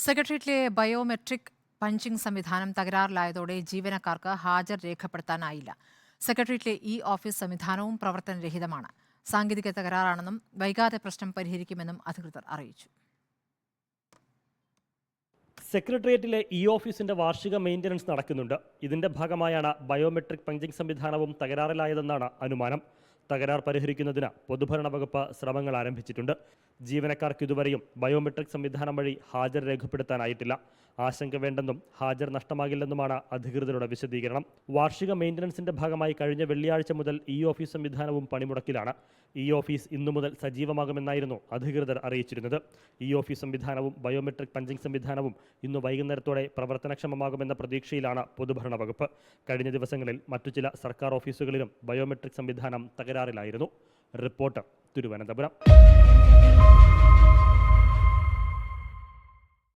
സെക്രട്ടേറിയറ്റിലെ biometric punching സംവിധാനം തകരാറിലായതോടെ ജീവനക്കാർക്ക് ഹാജർ രേഖപ്പെടുത്താനായില്ല. സെക്രട്ടേറിയറ്റിലെ ഓഫീസ് സംവിധാനവും പ്രവർത്തനരഹിതമാണ്. സാങ്കേതിക തകരാറാണെന്നും വൈകാതെ പ്രശ്നം പരിഹരിക്കുമെന്നും അധികൃതർ അറിയിച്ചു. സെക്രട്ടേറിയറ്റിലെ ഓഫീസിന്റെ വാർഷിക മെയിൻ്റനൻസ് നടക്കുന്നുണ്ട്. ഇതിന്റെ ഭാഗമായാണ് ബയോമെട്രിക് പഞ്ചിംഗ് സംവിധാനവും തകരാറിലായതെന്നാണ് അനുമാനം. തകരാർ പരിഹരിക്കുന്നതിന് പൊതുഭരണ വകുപ്പ് ശ്രമങ്ങൾ ആരംഭിച്ചിട്ടുണ്ട്. ജീവനക്കാർക്ക് ഇതുവരെയും ബയോമെട്രിക് സംവിധാനം വഴി ഹാജർ രേഖപ്പെടുത്താനായിട്ടില്ല. ആശങ്ക വേണ്ടെന്നും ഹാജർ നഷ്ടമാകില്ലെന്നുമാണ് അധികൃതരുടെ വിശദീകരണം. വാർഷിക മെയിൻ്റനൻസിന്റെ ഭാഗമായി കഴിഞ്ഞ വെള്ളിയാഴ്ച മുതൽ ഓഫീസ് സംവിധാനവും പണിമുടക്കിലാണ്. ഓഫീസ് ഇന്നു മുതൽ സജീവമാകുമെന്നായിരുന്നു അധികൃതർ അറിയിച്ചിരുന്നത്. ഓഫീസ് സംവിധാനവും ബയോമെട്രിക് പഞ്ചിംഗ് സംവിധാനവും ഇന്ന് വൈകുന്നേരത്തോടെ പ്രവർത്തനക്ഷമമാകുമെന്ന പ്രതീക്ഷയിലാണ് പൊതുഭരണ വകുപ്പ്. കഴിഞ്ഞ ദിവസങ്ങളിൽ മറ്റു ചില സർക്കാർ ഓഫീസുകളിലും ബയോമെട്രിക് സംവിധാനം തകരാറിലായിരുന്നു. റിപ്പോർട്ടർ, തിരുവനന്തപുരം.